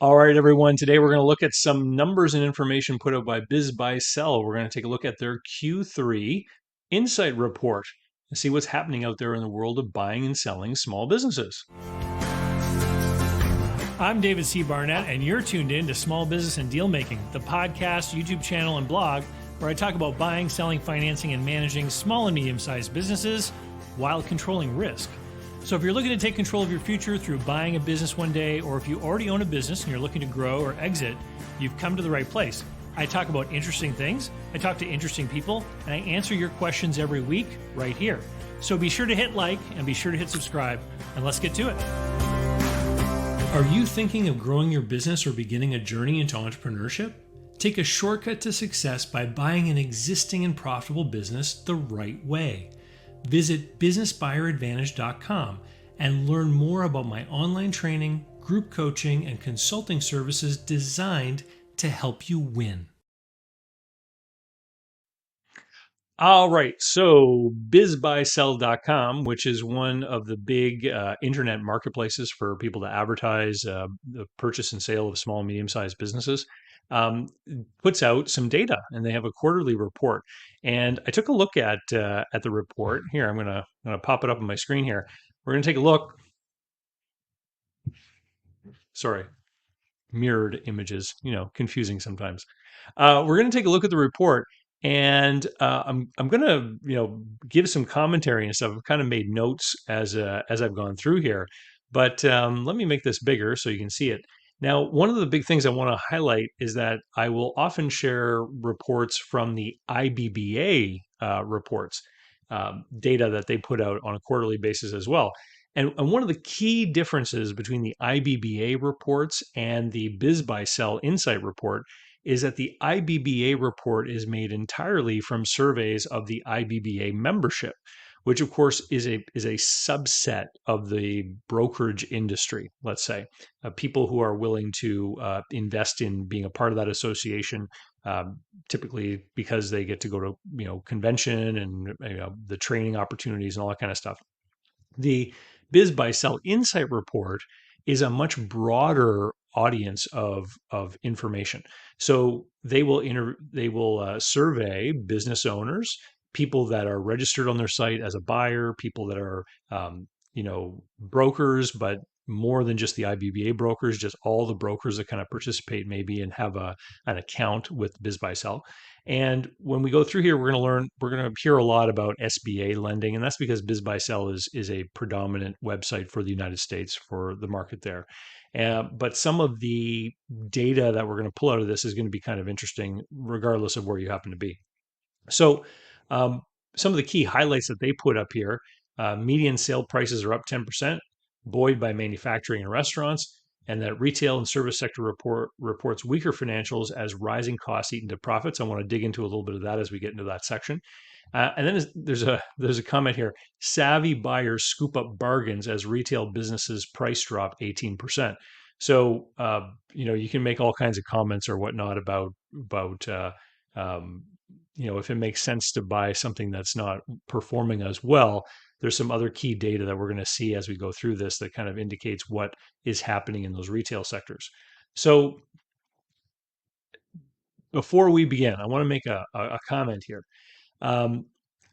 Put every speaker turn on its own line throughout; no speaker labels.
All right, everyone. Today we're going to look at some numbers and information put out by BizBuySell. We're going to take a look at their Q3 Insight Report and see what's happening out there in the world of buying and selling small businesses.
I'm David C. Barnett, and you're tuned in to Small Business and Deal Making, the podcast, YouTube channel, and blog where I talk about buying, selling, financing, and managing small and medium-sized businesses while controlling risk. So if you're looking to take control of your future through buying a business one day, or if you already own a business and you're looking to grow or exit, you've come to the right place. I talk about interesting things, I talk to interesting people, and I answer your questions every week right here. So be sure to hit like and be sure to hit subscribe, and let's get to it. Are you thinking of growing your business or beginning a journey into entrepreneurship? Take a shortcut to success by buying an existing and profitable business the right way. Visit businessbuyeradvantage.com and learn more about my online training, group coaching, and consulting services designed to help you win.
All right, so BizBuySell.com, which is one of the big internet marketplaces for people to advertise the purchase and sale of small and medium-sized businesses, um, puts out some data, and they have a quarterly report. And I took a look at the report. Here, I'm gonna pop it up on my screen here. We're gonna take a look. Sorry, mirrored images, confusing sometimes. We're going to take a look at the report, and I'm going to give some commentary and stuff. I've kind of made notes as I've gone through here, but let me make this bigger so you can see it. Now, one of the big things I want to highlight is that I will often share reports from the IBBA reports, data that they put out on a quarterly basis as well. And one of the key differences between the IBBA reports and the BizBuySell Insight report is that the IBBA report is made entirely from surveys of the IBBA membership, which of course is a subset of the brokerage industry. Let's say people who are willing to invest in being a part of that association, typically because they get to go to convention and the training opportunities and all that kind of stuff. The BizBuySell Insight Report is a much broader audience of information. So they will survey business owners, people that are registered on their site as a buyer, people that are brokers, but more than just the IBBA brokers, just all the brokers that kind of participate maybe and have an account with BizBuySell. And when we go through here, we're going to hear a lot about SBA lending, and that's because BizBuySell is a predominant website for the United States for the market there. But some of the data that we're going to pull out of this is going to be kind of interesting, regardless of where you happen to be. So, some of the key highlights that they put up here: median sale prices are up 10%, buoyed by manufacturing and restaurants, and that retail and service sector reports weaker financials as rising costs eat into profits. I want to dig into a little bit of that as we get into that section. And then there's a comment here: savvy buyers scoop up bargains as retail businesses price drop 18%. So you can make all kinds of comments or whatnot about um, if it makes sense to buy something that's not performing as well. There's some other key data that we're going to see as we go through this that kind of indicates what is happening in those retail sectors. So before we begin, I want to make a comment here. Um,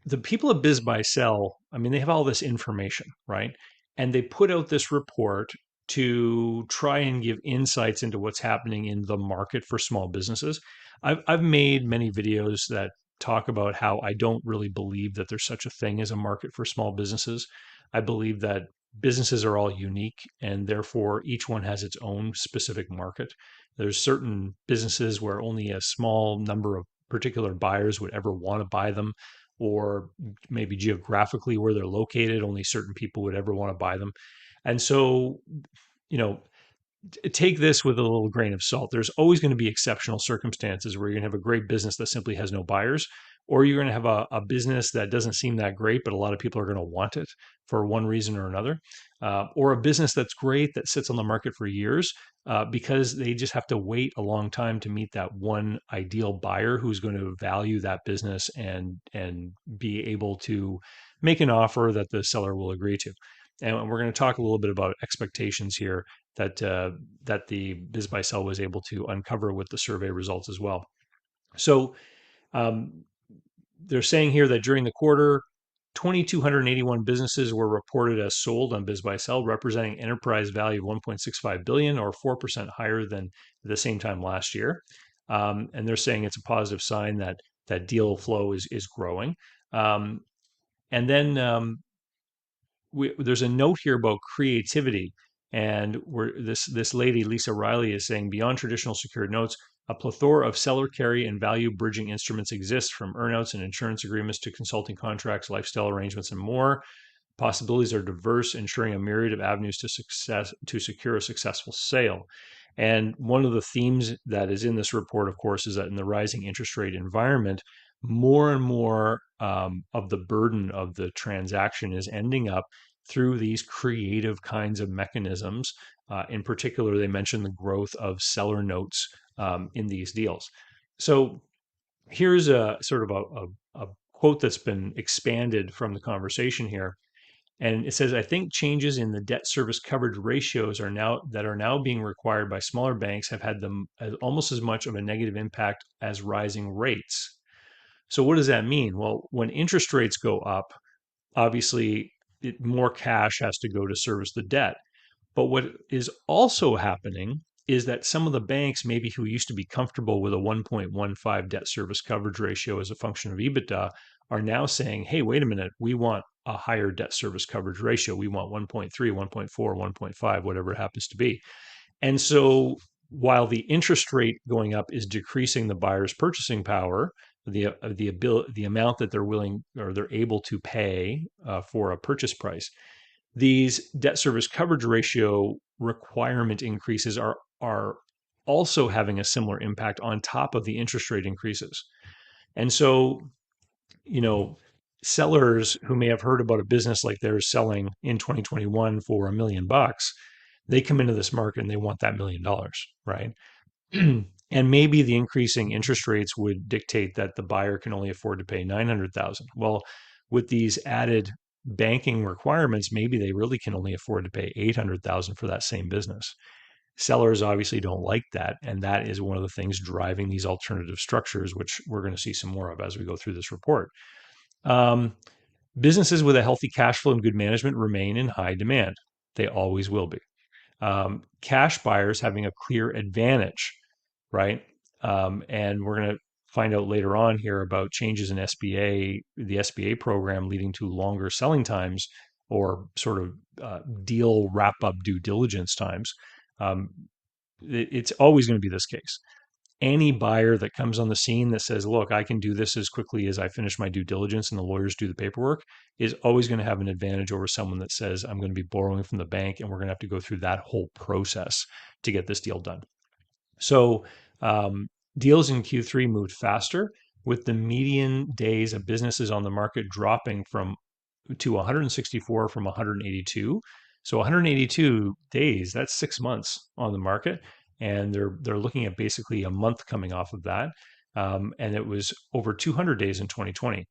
the people at BizBuySell, I mean, they have all this information, right? And they put out this report to try and give insights into what's happening in the market for small businesses. I've made many videos that talk about how I don't really believe that there's such a thing as a market for small businesses. I believe that businesses are all unique and therefore each one has its own specific market. There's certain businesses where only a small number of particular buyers would ever want to buy them, or maybe geographically where they're located, only certain people would ever want to buy them. And so, you know, take this with a little grain of salt. There's always going to be exceptional circumstances where you're going to have a great business that simply has no buyers, or you're going to have a business that doesn't seem that great, but a lot of people are going to want it for one reason or another, or a business that's great that sits on the market for years because they just have to wait a long time to meet that one ideal buyer who's going to value that business and be able to make an offer that the seller will agree to. And we're going to talk a little bit about expectations here that the BizBuySell was able to uncover with the survey results as well. So um, they're saying here that during the quarter, 2,281 businesses were reported as sold on BizBuySell, representing enterprise value of 1.65 billion, or 4% higher than the same time last year. And they're saying it's a positive sign that that deal flow is growing. Um, and then there's a note here about creativity, and this lady Lisa Riley is saying beyond traditional secured notes, a plethora of seller carry and value bridging instruments exist, from earnouts and insurance agreements to consulting contracts, lifestyle arrangements, and more. Possibilities are diverse, ensuring a myriad of avenues to secure a successful sale. And one of the themes that is in this report, of course, is that in the rising interest rate environment, more and more of the burden of the transaction is ending up through these creative kinds of mechanisms. In particular, they mentioned the growth of seller notes in these deals. So here's a sort of a quote that's been expanded from the conversation here. And it says, I think changes in the debt service coverage ratios are now being required by smaller banks have had them as almost as much of a negative impact as rising rates. So what does that mean? Well, when interest rates go up, obviously more cash has to go to service the debt. But what is also happening is that some of the banks, maybe who used to be comfortable with a 1.15 debt service coverage ratio as a function of EBITDA, are now saying, hey, wait a minute, we want a higher debt service coverage ratio. We want 1.3, 1.4, 1.5, whatever it happens to be. And so while the interest rate going up is decreasing the buyer's purchasing power, the amount that they're willing or they're able to pay for a purchase price, these debt service coverage ratio requirement increases are also having a similar impact on top of the interest rate increases. And so, you know, sellers who may have heard about a business like theirs selling in 2021 for $1 million, they come into this market and they want that $1 million, right? And maybe the increasing interest rates would dictate that the buyer can only afford to pay 900,000. Well, with these added banking requirements, maybe they really can only afford to pay 800,000 for that same business. Sellers obviously don't like that, and that is one of the things driving these alternative structures, which we're going to see some more of as we go through this report. Um, Businesses with a healthy cash flow and good management remain in high demand. They always will be. Cash buyers having a clear advantage, right? And we're going to find out later on here about changes in the SBA program leading to longer selling times, or sort of deal wrap up due diligence times. Um, it's always going to be this case. Any buyer that comes on the scene that says, look, I can do this as quickly as I finish my due diligence and the lawyers do the paperwork, is always going to have an advantage over someone that says, I'm going to be borrowing from the bank and we're going to have to go through that whole process to get this deal done. So um, deals in Q3 moved faster, with the median days of businesses on the market dropping to 164 from 182. So 182 days, that's 6 months on the market, and they're looking at basically a month coming off of that. And it was over 200 days in 2020.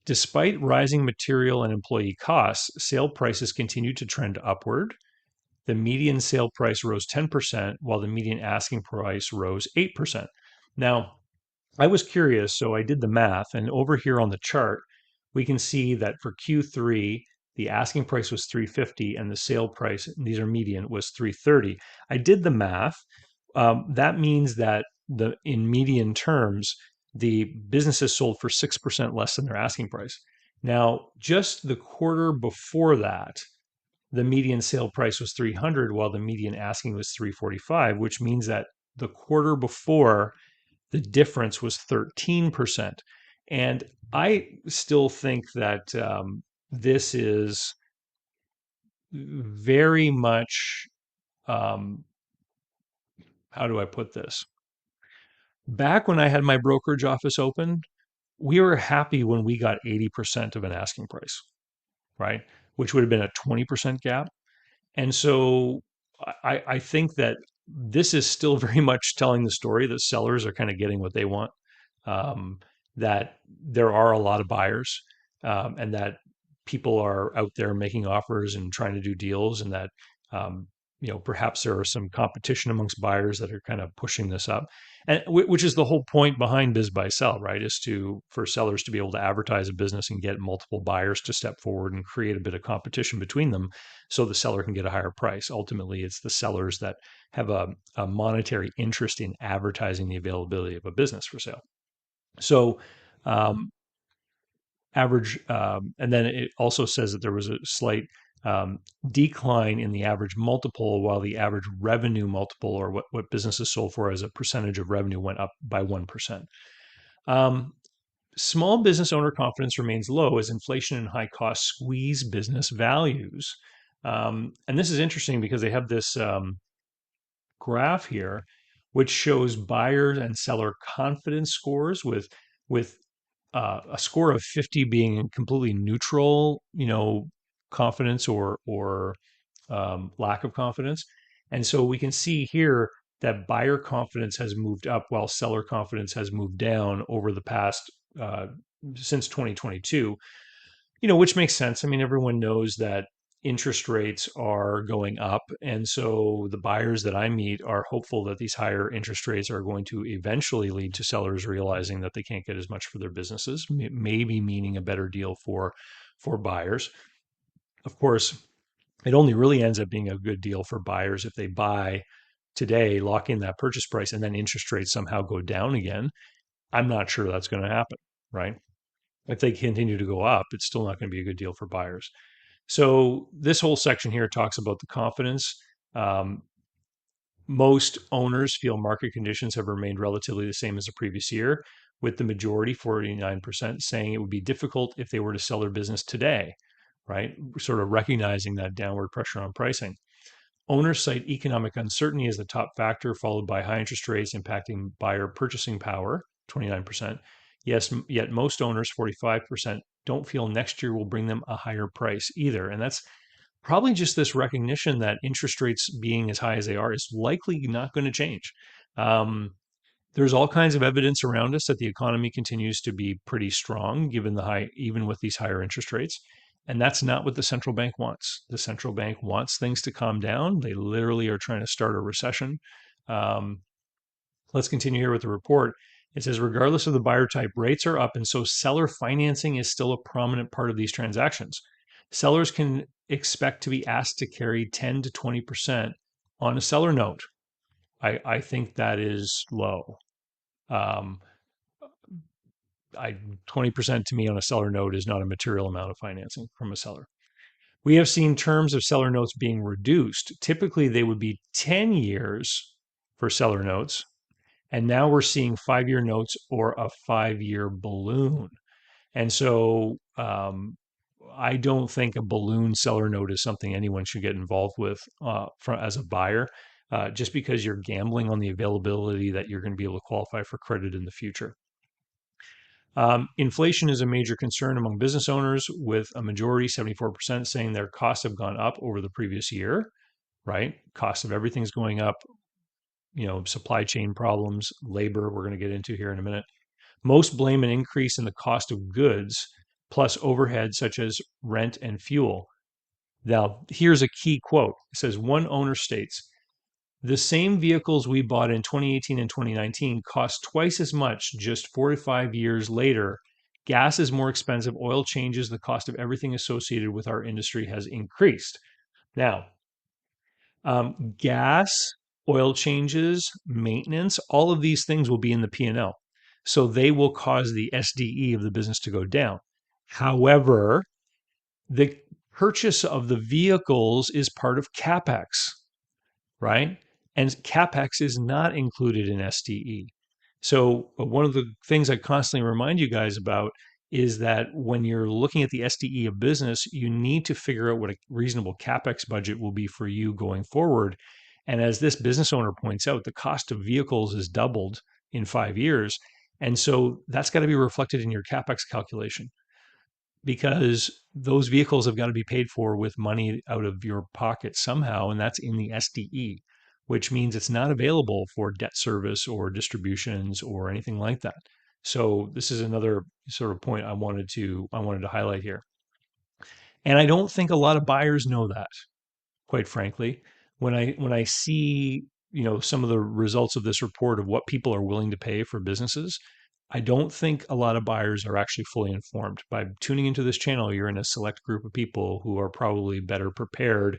Despite rising material and employee costs, sale prices continued to trend upward. The median sale price rose 10%, while the median asking price rose 8%. Now, I was curious, so I did the math, and over here on the chart, we can see that for Q3, the asking price was 350 and the sale price, and these are median, was 330. I did the math. That means that in median terms, the businesses sold for 6% less than their asking price. Now, just the quarter before that, the median sale price was 300, while the median asking was 345, which means that the quarter before, the difference was 13%. And I still think that this is very much, um, how do I put this? Back when I had my brokerage office open, we were happy when we got 80% of an asking price, right? Which would have been a 20% gap. And so I think that this is still very much telling the story that sellers are kind of getting what they want, um, that there are a lot of buyers, and that people are out there making offers and trying to do deals, and that perhaps there are some competition amongst buyers that are kind of pushing this up, and which is the whole point behind biz buy sell, right? Is to for sellers to be able to advertise a business and get multiple buyers to step forward and create a bit of competition between them, so the seller can get a higher price. Ultimately, it's the sellers that have a monetary interest in advertising the availability of a business for sale. So. Um, Average, and then it also says that there was a slight um, decline in the average multiple, while the average revenue multiple, or what businesses sold for as a percentage of revenue, went up by 1%. Um, Small business owner confidence remains low as inflation and high costs squeeze business values. And this is interesting because they have this graph here, which shows buyer and seller confidence scores with a score of 50 being completely neutral, confidence or lack of confidence. And so we can see here that buyer confidence has moved up while seller confidence has moved down over the past uh, since 2022, which makes sense. I mean, everyone knows that interest rates are going up. And so the buyers that I meet are hopeful that these higher interest rates are going to eventually lead to sellers realizing that they can't get as much for their businesses, maybe meaning a better deal for buyers. Of course, it only really ends up being a good deal for buyers if they buy today, lock in that purchase price, and then interest rates somehow go down again. I'm not sure that's going to happen, right? If they continue to go up, it's still not going to be a good deal for buyers. So this whole section here talks about the confidence. Um, Most owners feel market conditions have remained relatively the same as the previous year, with the majority, 49%, saying it would be difficult if they were to sell their business today, right? Sort of recognizing that downward pressure on pricing. Owners cite economic uncertainty as the top factor, followed by high interest rates impacting buyer purchasing power, 29%. Yes, yet most owners, 45%, don't feel next year will bring them a higher price either. And that's probably just this recognition that interest rates being as high as they are is likely not going to change. Um, there's all kinds of evidence around us that the economy continues to be pretty strong, given the high, even with these higher interest rates. And that's not what the central bank wants. The central bank wants things to calm down. They literally are trying to start a recession. Um, let's continue here with the report. It says, regardless of the buyer type, rates are up, and so seller financing is still a prominent part of these transactions. Sellers can expect to be asked to carry 10 to 20% on a seller note. I think that is low. Um, 20% to me on a seller note is not a material amount of financing from a seller. We have seen terms of seller notes being reduced. Typically, they would be 10 years for seller notes, and now we're seeing 5-year notes or a 5-year balloon. And so I don't think a balloon seller note is something anyone should get involved with as a buyer, just because you're gambling on the availability that you're going to be able to qualify for credit in the future. Inflation is a major concern among business owners, with a majority, 74%, saying their costs have gone up over the previous year, right? Cost of everything's going up, supply chain problems, labor, we're going to get into here in a minute. Most blame an increase in the cost of goods plus overhead such as rent and fuel. Now, here's a key quote. It says, one owner states, the same vehicles we bought in 2018 and 2019 cost twice as much just 4 to 5 years later. Gas is more expensive. Oil changes. The cost of everything associated with our industry has increased. Now, gas, oil changes, maintenance, all of these things will be in the P&L. So they will cause the SDE of the business to go down. However, the purchase of the vehicles is part of CapEx, right? And CapEx is not included in SDE. So one of the things I constantly remind you guys about is that when you're looking at the SDE of business, you need to figure out what a reasonable CapEx budget will be for you going forward. And as this business owner points out, the cost of vehicles has doubled in 5 years. And so that's got to be reflected in your CapEx calculation, because those vehicles have got to be paid for with money out of your pocket somehow, and that's in the SDE, which means it's not available for debt service or distributions or anything like that. So this is another sort of point I wanted to highlight here. And I don't think a lot of buyers know that, quite frankly. when I see, some of the results of this report of what people are willing to pay for businesses, I don't think a lot of buyers are actually fully informed. By tuning into this channel, you're in a select group of people who are probably better prepared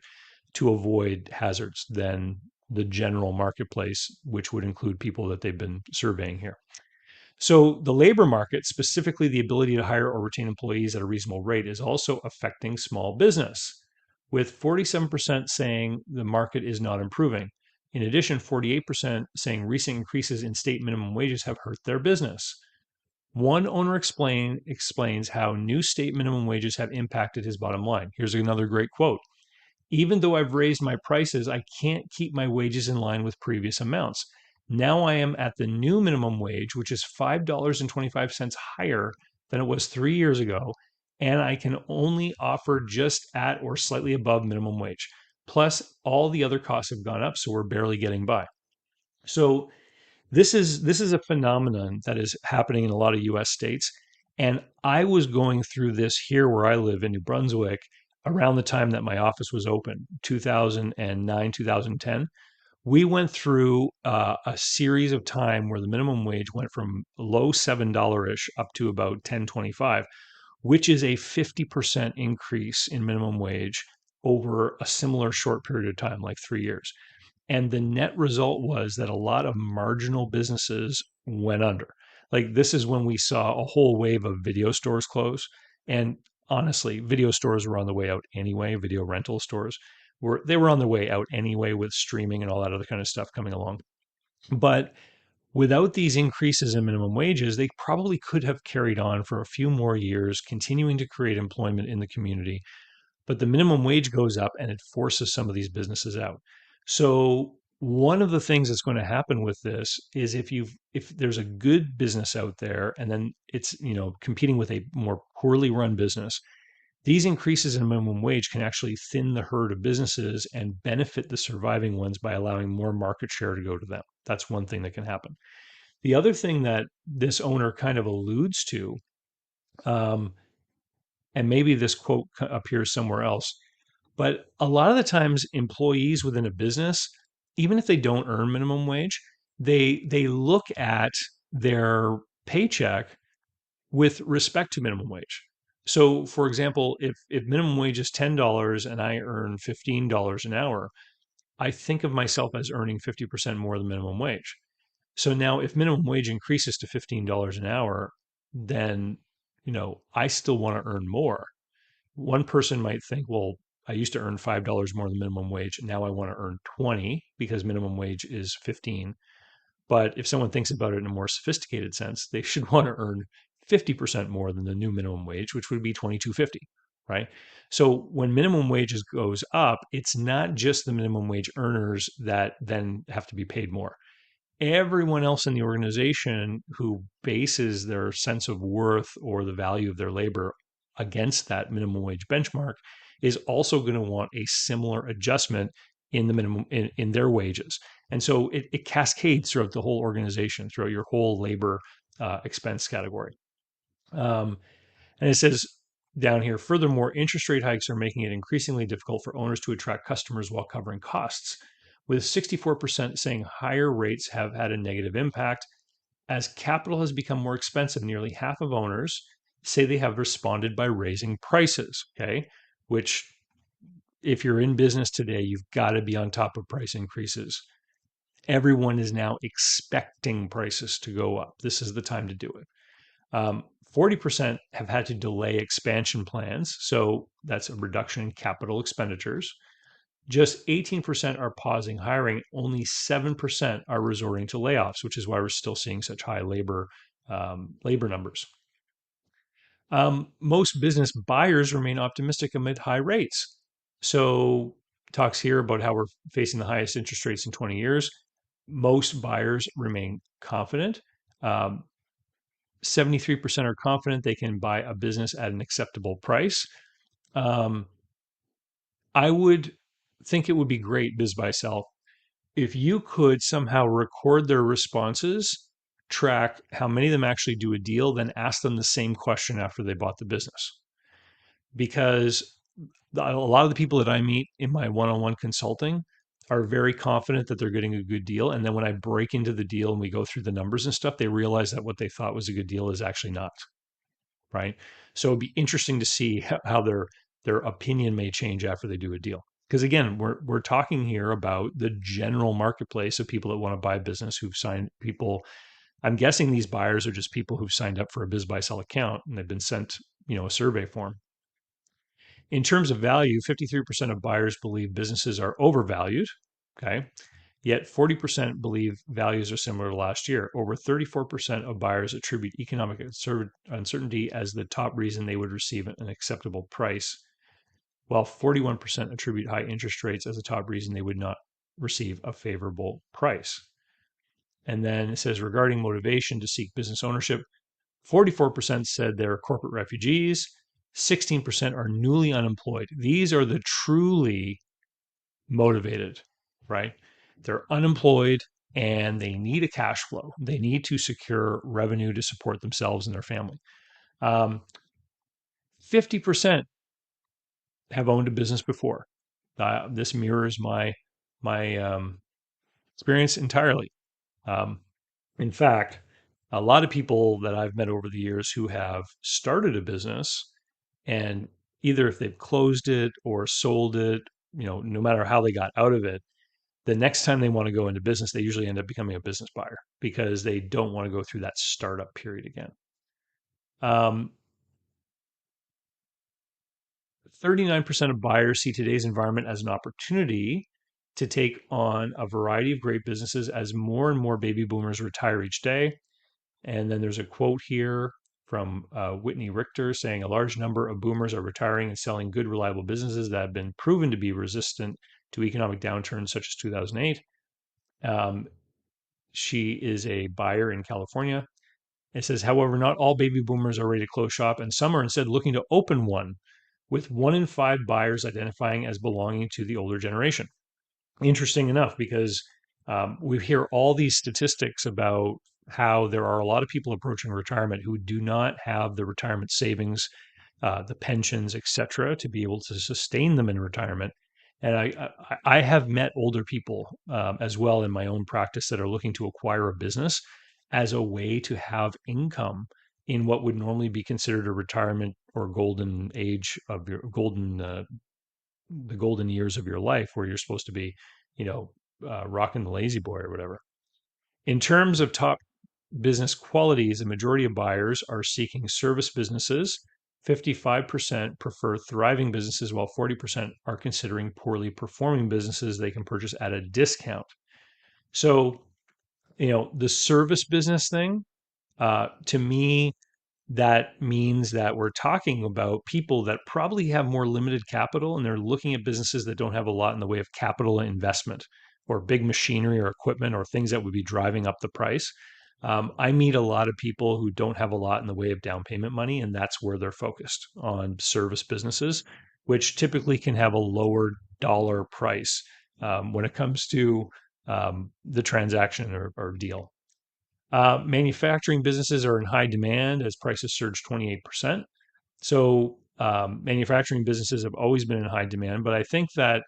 to avoid hazards than the general marketplace, which would include people that they've been surveying here. So the labor market, specifically the ability to hire or retain employees at a reasonable rate, is also affecting small business, with 47% saying the market is not improving. In addition, 48% saying recent increases in state minimum wages have hurt their business. One owner explains how new state minimum wages have impacted his bottom line. Here's another great quote. Even though I've raised my prices, I can't keep my wages in line with previous amounts. Now I am at the new minimum wage, which is $5.25 higher than it was 3 years ago, and I can only offer just at or slightly above minimum wage. Plus, all the other costs have gone up, so we're barely getting by. So this is a phenomenon that is happening in a lot of US states. And I was going through this here where I live in New Brunswick around the time that my office was open, 2009, 2010. We went through a series of time where the minimum wage went from low $7 ish up to about 10.25, which is a 50% increase in minimum wage over a similar short period of time, like 3 years. And the net result was that a lot of marginal businesses went under. Like this is when we saw a whole wave of video stores close. And honestly, video stores were on the way out anyway. Video rental stores were on their way out anyway with streaming and all that other kind of stuff coming along. But without these increases in minimum wages, they probably could have carried on for a few more years, continuing to create employment in the community. But the minimum wage goes up and it forces some of these businesses out. So one of the things that's going to happen with this is if there's a good business out there and then it's competing with a more poorly run business, these increases in minimum wage can actually thin the herd of businesses and benefit the surviving ones by allowing more market share to go to them. That's one thing that can happen. The other thing that this owner kind of alludes to, um, and maybe this quote appears somewhere else, but a lot of the times employees within a business, even if they don't earn minimum wage, they look at their paycheck with respect to minimum wage. So for example, if minimum wage is $10 and I earn $15 an hour, I think of myself as earning 50% more than minimum wage. So now if minimum wage increases to $15 an hour, then I still want to earn more. One person might think, well, I used to earn $5 more than minimum wage. Now I want to earn 20 because minimum wage is 15. But if someone thinks about it in a more sophisticated sense, they should want to earn 50% more than the new minimum wage, which would be 22.50, right? So when minimum wages goes up, it's not just the minimum wage earners that then have to be paid more. Everyone else in the organization who bases their sense of worth or the value of their labor against that minimum wage benchmark is also going to want a similar adjustment in the minimum in their wages. And so it cascades throughout the whole organization, throughout your whole labor expense category. And it says down here, furthermore, interest rate hikes are making it increasingly difficult for owners to attract customers while covering costs, with 64% saying higher rates have had a negative impact. As capital has become more expensive, nearly half of owners say they have responded by raising prices, okay? Which, if you're in business today, you've got to be on top of price increases. Everyone is now expecting prices to go up. This is the time to do it. 40% have had to delay expansion plans. So that's a reduction in capital expenditures. Just 18% are pausing hiring. Only 7% are resorting to layoffs, which is why we're still seeing such high labor numbers. Most business buyers remain optimistic amid high rates. So talks here about how we're facing the highest interest rates in 20 years. Most buyers remain confident. 73% are confident they can buy a business at an acceptable price. I would think it would be great, BizBuySell, if you could somehow record their responses, track how many of them actually do a deal, then ask them the same question after they bought the business. Because a lot of the people that I meet in my one-on-one consulting are very confident that they're getting a good deal. And then when I break into the deal and we go through the numbers and stuff, they realize that what they thought was a good deal is actually not, right? So it'd be interesting to see how their opinion may change after they do a deal. Because again, we're talking here about the general marketplace of people that want to buy a business who've signed people. I'm guessing these buyers are just people who've signed up for a BizBuySell account and they've been sent, a survey form. In terms of value, 53% of buyers believe businesses are overvalued. Okay. Yet 40% believe values are similar to last year. Over 34% of buyers attribute economic uncertainty as the top reason they would receive an acceptable price, while 41% attribute high interest rates as the top reason they would not receive a favorable price. And then it says regarding motivation to seek business ownership, 44% said they're corporate refugees, 16% are newly unemployed. These are the truly motivated, right? They're unemployed and they need a cash flow. They need to secure revenue to support themselves and their family. 50% have owned a business before. This mirrors my experience entirely. Um, in fact, a lot of people that I've met over the years who have started a business and either if they've closed it or sold it, no matter how they got out of it, the next time they want to go into business, they usually end up becoming a business buyer because they don't want to go through that startup period again. 39% of buyers see today's environment as an opportunity to take on a variety of great businesses as more and more baby boomers retire each day. And then there's a quote here from Whitney Richter saying a large number of boomers are retiring and selling good, reliable businesses that have been proven to be resistant to economic downturns such as 2008. Um, she is a buyer in California. It says, however, not all baby boomers are ready to close shop, and some are instead looking to open one, with 1 in 5 buyers identifying as belonging to the older generation. Interesting enough, because we hear all these statistics about how there are a lot of people approaching retirement who do not have the retirement savings, the pensions, etc., to be able to sustain them in retirement. And I have met older people as well in my own practice that are looking to acquire a business as a way to have income in what would normally be considered a retirement or golden age of your the golden years of your life where you're supposed to be, rocking the lazy boy or whatever. In terms of top business qualities, the majority of buyers are seeking service businesses. 55% prefer thriving businesses, while 40% are considering poorly performing businesses they can purchase at a discount. So, the service business thing, to me, that means that we're talking about people that probably have more limited capital and they're looking at businesses that don't have a lot in the way of capital investment or big machinery or equipment or things that would be driving up the price. I meet a lot of people who don't have a lot in the way of down payment money, and that's where they're focused on service businesses, which typically can have a lower dollar price when it comes to the transaction or deal. Manufacturing businesses are in high demand as prices surge 28%. So, manufacturing businesses have always been in high demand, but I think that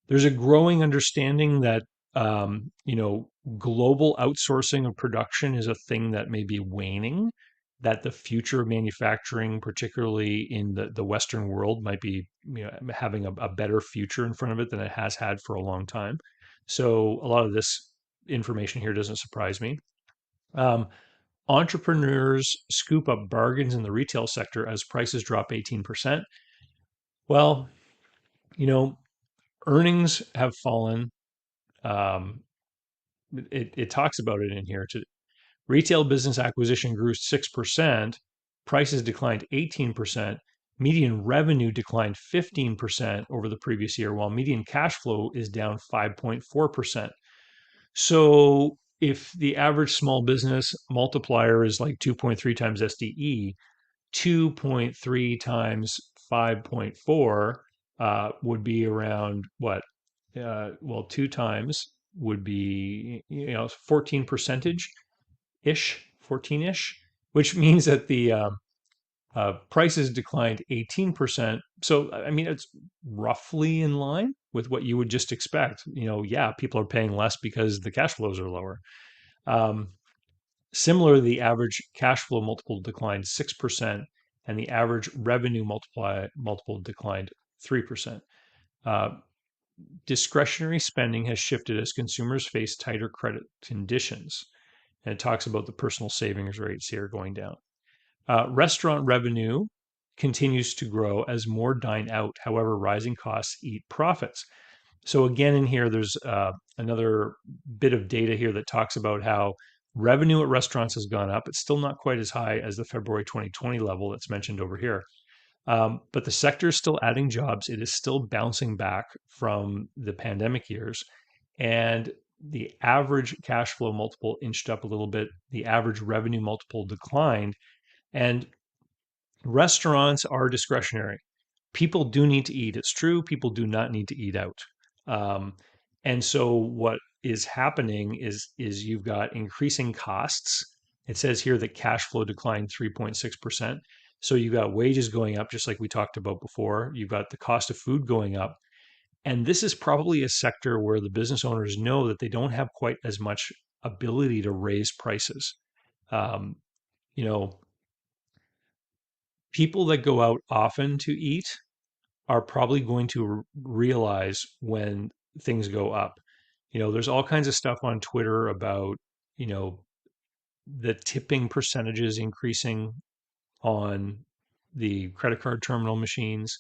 there's a growing understanding that global outsourcing of production is a thing that may be waning. That the future of manufacturing, particularly in the Western world, might be having a better future in front of it than it has had for a long time. So a lot of this information here doesn't surprise me. Um, Entrepreneurs scoop up bargains in the retail sector as prices drop 18%. Well, you know, earnings have fallen. Um, it talks about it in here. Retail business acquisition grew 6%, prices declined 18%, median revenue declined 15% over the previous year, while median cash flow is down 5.4%. So if the average small business multiplier is like 2.3 times SDE, 2.3 times 5.4 would be around what? Well, 2 times would be 14 percentage ish, 14-ish, which means that the prices declined 18%. So I mean, it's roughly in line, with what you would just expect. Yeah, people are paying less because the cash flows are lower. Um, Similarly, the average cash flow multiple declined 6%, and the average revenue multiple declined 3%. Uh, Discretionary spending has shifted as consumers face tighter credit conditions. And it talks about the personal savings rates here going down. Restaurant revenue continues to grow as more dine out. However, rising costs eat profits. So again, in here, there's another bit of data here that talks about how revenue at restaurants has gone up. It's still not quite as high as the February 2020 level that's mentioned over here. But the sector is still adding jobs. It is still bouncing back from the pandemic years. And the average cash flow multiple inched up a little bit. The average revenue multiple declined. And restaurants are discretionary. People do need to eat. It's true. People do not need to eat out. Um, and so what is happening is you've got increasing costs. It says here that cash flow declined 3.6%. So you've got wages going up, just like we talked about before. You've got the cost of food going up. And this is probably a sector where the business owners know that they don't have quite as much ability to raise prices. Um, you know, People that go out often to eat are probably going to realize when things go up. There's all kinds of stuff on Twitter about, you know, the tipping percentages increasing on the credit card terminal machines.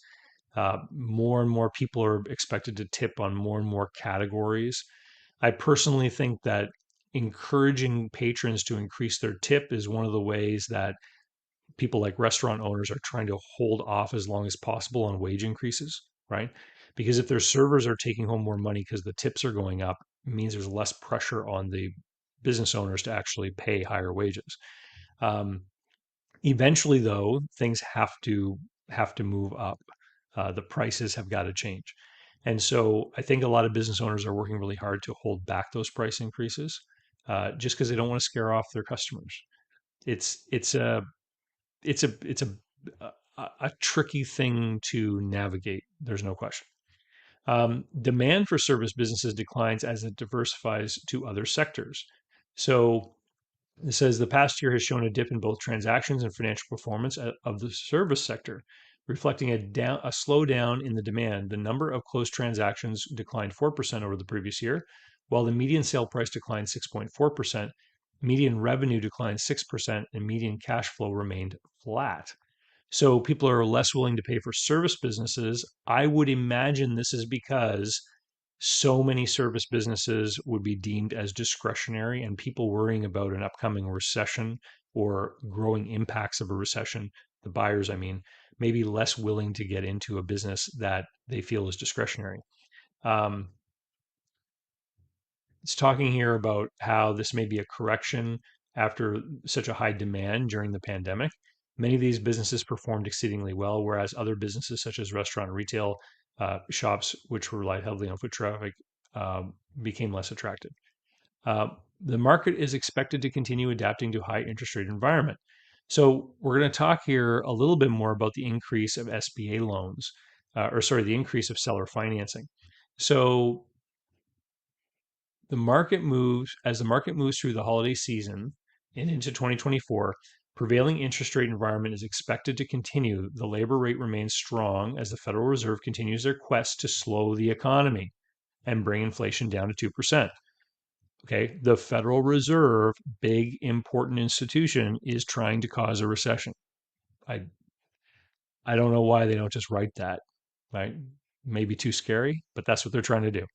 More and more people are expected to tip on more and more categories. I personally think that encouraging patrons to increase their tip is one of the ways that people like restaurant owners are trying to hold off as long as possible on wage increases, right? Because if their servers are taking home more money because the tips are going up, it means there's less pressure on the business owners to actually pay higher wages. Um, Eventually, though, things have to move up. The prices have got to change, and so I think a lot of business owners are working really hard to hold back those price increases, just because they don't want to scare off their customers. It's a tricky thing to navigate. There's no question. Demand for service businesses declines as it diversifies to other sectors. So it says the past year has shown a dip in both transactions and financial performance of the service sector, reflecting a slowdown in the demand. The number of closed transactions declined 4% over the previous year, while the median sale price declined 6.4%, median revenue declined 6%, and median cash flow remained flat. So people are less willing to pay for service businesses. I would imagine this is because so many service businesses would be deemed as discretionary, and people worrying about an upcoming recession or growing impacts of a recession, the buyers, I mean, may be less willing to get into a business that they feel is discretionary. Um, it's talking here about how this may be a correction after such a high demand during the pandemic. Many of these businesses performed exceedingly well, whereas other businesses, such as restaurant and retail shops, which relied heavily on foot traffic, became less attractive. Uh, the market is expected to continue adapting to high interest rate environment. So we're going to talk here a little bit more about the increase of SBA loans, the increase of seller financing. So the market moves through the holiday season and into 2024, prevailing interest rate environment is expected to continue. The labor rate remains strong as the Federal Reserve continues their quest to slow the economy and bring inflation down to 2%. Okay, the Federal Reserve, big important institution, is trying to cause a recession. I I don't know why they don't just write that, right? Maybe too scary, but that's what they're trying to do.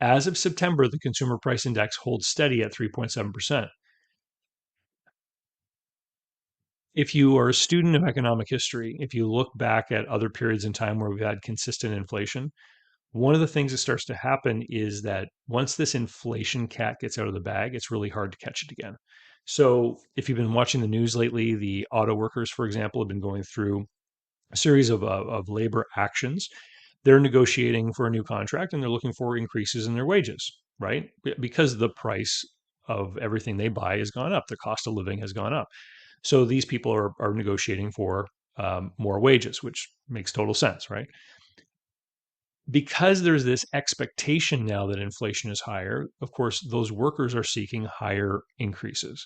As of September, the consumer price index holds steady at 3.7%. If you are a student of economic history, if you look back at other periods in time where we've had consistent inflation, one of the things that starts to happen is that once this inflation cat gets out of the bag, it's really hard to catch it again. So, if you've been watching the news lately, the auto workers, for example, have been going through a series of labor actions. They're negotiating for a new contract and they're looking for increases in their wages, right? Because the price of everything they buy has gone up, the cost of living has gone up. So these people are negotiating for more wages, which makes total sense, right? Because there's this expectation now that inflation is higher, of course, those workers are seeking higher increases.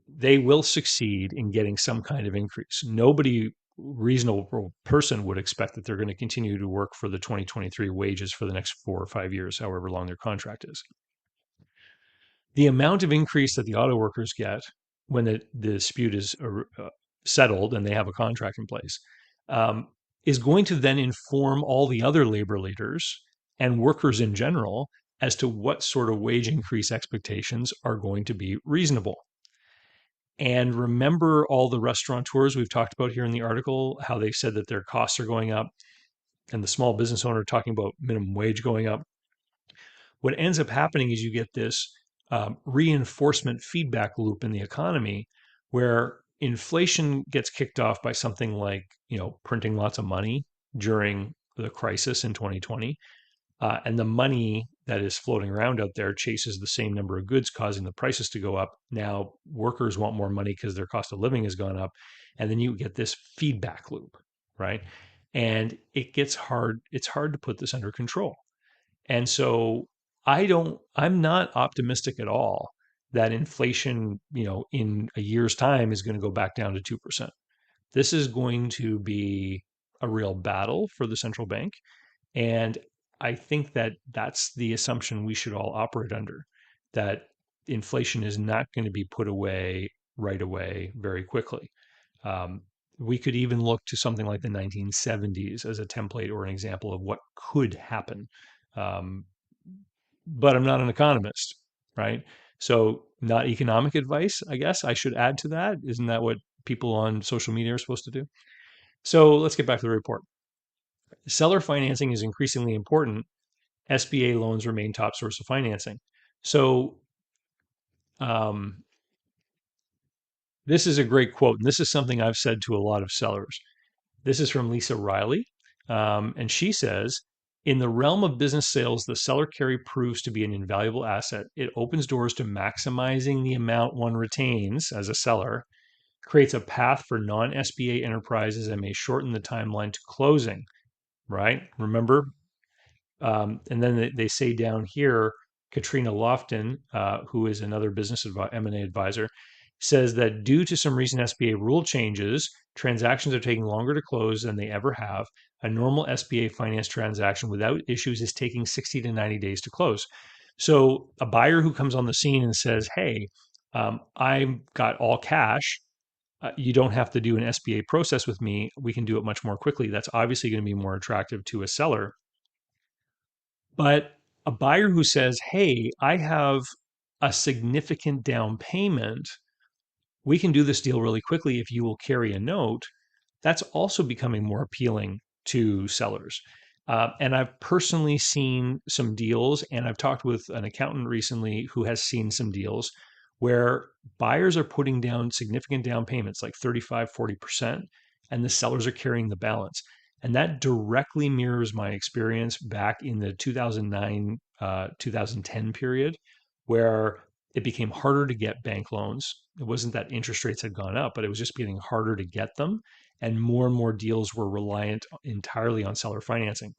They will succeed in getting some kind of increase. Nobody reasonable person would expect that they're going to continue to work for the 2023 wages for the next 4 or 5 years, however long their contract is. The amount of increase that the auto workers get when the dispute is settled and they have a contract in place um, is going to then inform all the other labor leaders and workers in general as to what sort of wage increase expectations are going to be reasonable. And remember all the restaurateurs we've talked about here in the article, how they said that their costs are going up, and the small business owner talking about minimum wage going up. What ends up happening is you get this reinforcement feedback loop in the economy where inflation gets kicked off by something like, printing lots of money during the crisis in 2020. And the money that is floating around out there chases the same number of goods, causing the prices to go up. Now, workers want more money because their cost of living has gone up. And then you get this feedback loop, right? And it gets hard. It's hard to put this under control. And so I'm not optimistic at all that inflation, in a year's time is going to go back down to 2%. This is going to be a real battle for the central bank. And I think that that's the assumption we should all operate under, that inflation is not going to be put away right away very quickly. Um, we could even look to something like the 1970s as a template or an example of what could happen. Um, but I'm not an economist, right? So, not economic advice, I guess I should add to that. Isn't that what people on social media are supposed to do? So, let's get back to the report. Seller financing is increasingly important. SBA loans remain top source of financing. So, um, this is a great quote, and this is something I've said to a lot of sellers. This is from Lisa Riley, and she says, in the realm of business sales, the seller carry proves to be an invaluable asset. It opens doors to maximizing the amount one retains as a seller, creates a path for non SBA enterprises, and may shorten the timeline to closing, right? Remember, and then they say down here, Katrina Lofton, who is another business M&A advisor, says that due to some recent SBA rule changes, transactions are taking longer to close than they ever have. A normal SBA finance transaction without issues is taking 60 to 90 days to close. So a buyer who comes on the scene and says, hey, I've got all cash. You don't have to do an SBA process with me. We can do it much more quickly. That's obviously going to be more attractive to a seller. But a buyer who says, hey, I have a significant down payment, we can do this deal really quickly if you will carry a note, that's also becoming more appealing to sellers. And I've personally seen some deals, and I've talked with an accountant recently who has seen some deals where buyers are putting down significant down payments, like 35, 40%, and the sellers are carrying the balance. And that directly mirrors my experience back in the 2009, 2010 period, where it became harder to get bank loans. It wasn't that interest rates had gone up, but it was just getting harder to get them. And more deals were reliant entirely on seller financing,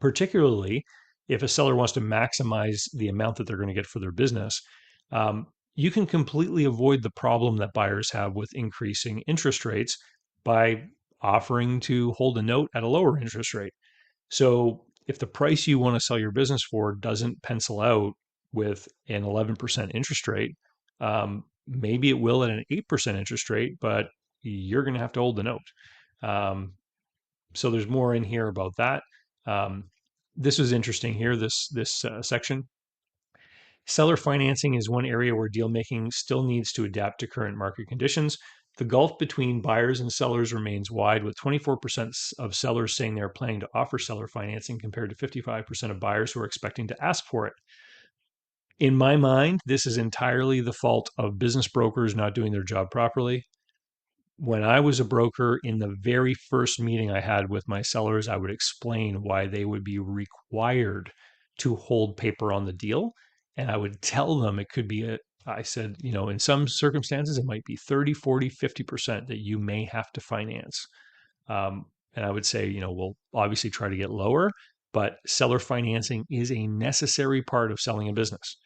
particularly if a seller wants to maximize the amount that they're going to get for their business. Um, you can completely avoid the problem that buyers have with increasing interest rates by offering to hold a note at a lower interest rate. So if the price you want to sell your business for doesn't pencil out with an 11% interest rate, maybe it will at an 8% interest rate, but you're going to have to hold the note. So there's more in here about that. Um, this was interesting here, this section. Seller financing is one area where deal making still needs to adapt to current market conditions. The gulf between buyers and sellers remains wide, with 24% of sellers saying they're planning to offer seller financing compared to 55% of buyers who are expecting to ask for it. In my mind, this is entirely the fault of business brokers not doing their job properly. When I was a broker, in the very first meeting I had with my sellers, I would explain why they would be required to hold paper on the deal. And I would tell them it could be I said, in some circumstances, it might be 30, 40, 50% that you may have to finance. And I would say, we'll obviously try to get lower, but seller financing is a necessary part of selling a business.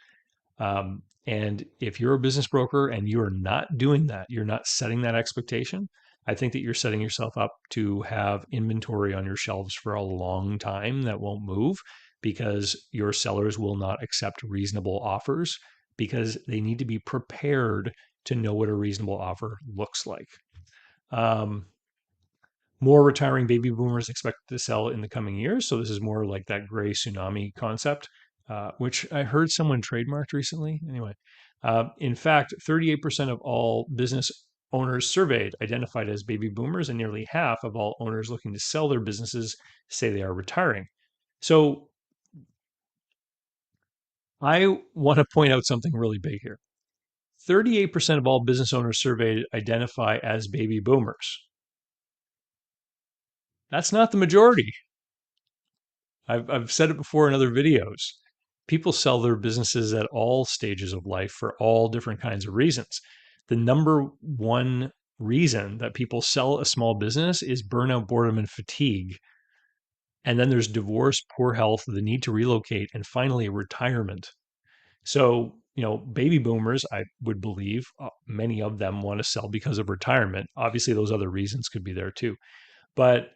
And if you're a business broker and you're not doing that, you're not setting that expectation, I think that you're setting yourself up to have inventory on your shelves for a long time that won't move because your sellers will not accept reasonable offers because they need to be prepared to know what a reasonable offer looks like. Um, More retiring baby boomers expected to sell in the coming years. So this is more like that gray tsunami concept, which I heard someone trademarked recently. Anyway, in fact, 38% of all business owners surveyed identified as baby boomers, and nearly half of all owners looking to sell their businesses say they are retiring. So I want to point out something really big here. 38% of all business owners surveyed identify as baby boomers. That's not the majority. I've said it before in other videos. People sell their businesses at all stages of life for all different kinds of reasons. The number one reason that people sell a small business is burnout, boredom, and fatigue. And then there's divorce, poor health, the need to relocate, and finally retirement. So, baby boomers, I would believe many of them want to sell because of retirement. Obviously, those other reasons could be there too. But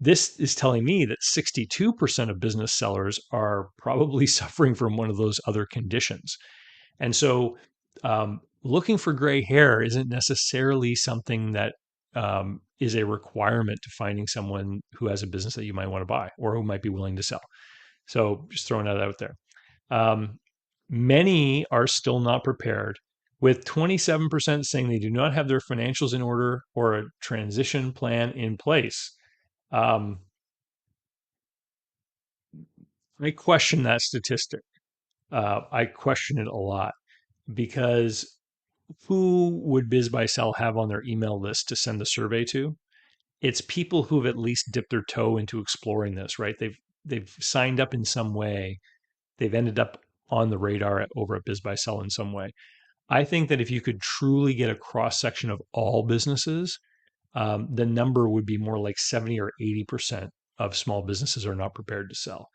this is telling me that 62% of business sellers are probably suffering from one of those other conditions. And so, looking for gray hair isn't necessarily something that is a requirement to finding someone who has a business that you might want to buy or who might be willing to sell. So, just throwing that out there. Um, Many are still not prepared, with 27% saying they do not have their financials in order or a transition plan in place. Um, I question that statistic. I question it a lot because who would BizBuySell have on their email list to send the survey to? It's people who've at least dipped their toe into exploring this, right? They've signed up in some way. They've ended up on the radar over at BizBuySell in some way. I think that if you could truly get a cross section of all businesses, the number would be more like 70 or 80% of small businesses are not prepared to sell,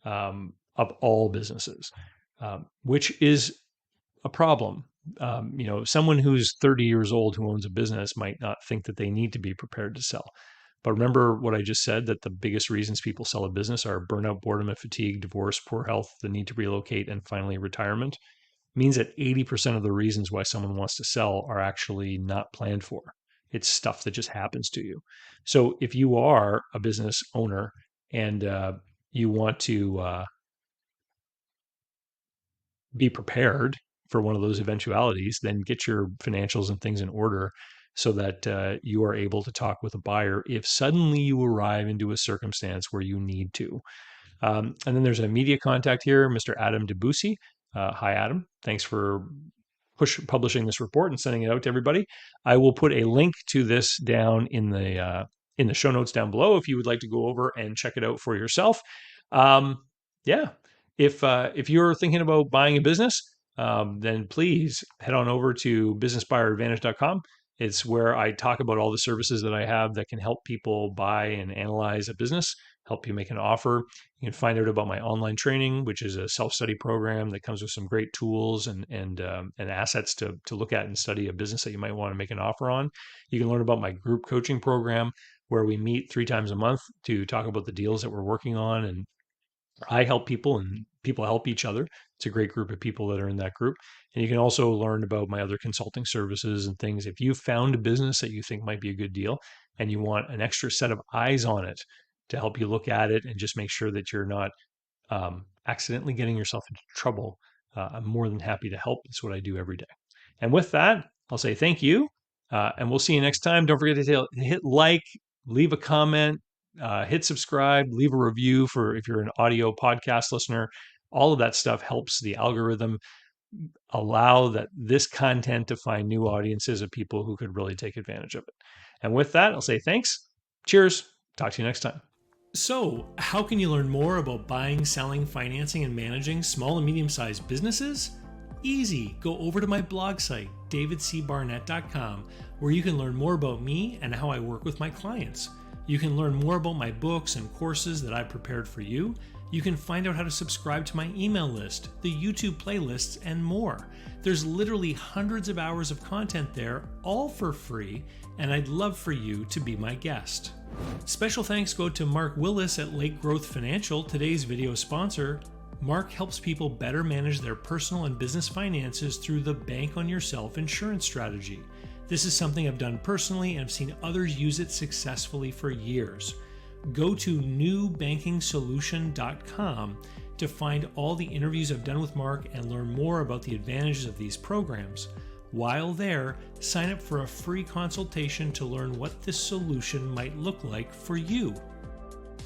of all businesses, which is a problem. Someone who's 30 years old who owns a business might not think that they need to be prepared to sell. But remember what I just said, that the biggest reasons people sell a business are burnout, boredom, and fatigue, divorce, poor health, the need to relocate, and finally retirement. Means that 80% of the reasons why someone wants to sell are actually not planned for. It's stuff that just happens to you. So if you are a business owner and you want to be prepared for one of those eventualities, then get your financials and things in order so that you are able to talk with a buyer if suddenly you arrive into a circumstance where you need to. And then there's a media contact here, Mr. Adam Debussy. Hi, Adam. Thanks for publishing this report and sending it out to everybody. I will put a link to this down in the show notes down below if you would like to go over and check it out for yourself. Yeah, if you're thinking about buying a business, then please head on over to businessbuyeradvantage.com. It's where I talk about all the services that I have that can help people buy and analyze a business, help you make an offer. You can find out about my online training, which is a self-study program that comes with some great tools and assets to look at and study a business that you might want to make an offer on. You can learn about my group coaching program, where we meet 3 times a month to talk about the deals that we're working on, and I help people and people help each other. It's a great group of people that are in that group. And you can also learn about my other consulting services and things. If you found a business that you think might be a good deal and you want an extra set of eyes on it to help you look at it and just make sure that you're not accidentally getting yourself into trouble, I'm more than happy to help. It's what I do every day. And with that, I'll say thank you. And we'll see you next time. Don't forget to hit like, leave a comment, hit subscribe, leave a review for if you're an audio podcast listener. All of that stuff helps the algorithm allow this content to find new audiences of people who could really take advantage of it. And with that, I'll say thanks. Cheers. Talk to you next time.
So, how can you learn more about buying, selling, financing, and managing small and medium-sized businesses? Easy. Go over to my blog site, davidcbarnett.com, where you can learn more about me and how I work with my clients. You can learn more about my books and courses that I've prepared for you, You can find out how to subscribe to my email list, the YouTube playlists, and more. There's literally hundreds of hours of content there, all for free, and I'd love for you to be my guest. Special thanks go to Mark Willis at Lake Growth Financial, today's video sponsor. Mark helps people better manage their personal and business finances through the Bank on Yourself insurance strategy. This is something I've done personally and I've seen others use it successfully for years. Go to newbankingsolution.com to find all the interviews I've done with Mark and learn more about the advantages of these programs. While there, sign up for a free consultation to learn what this solution might look like for you.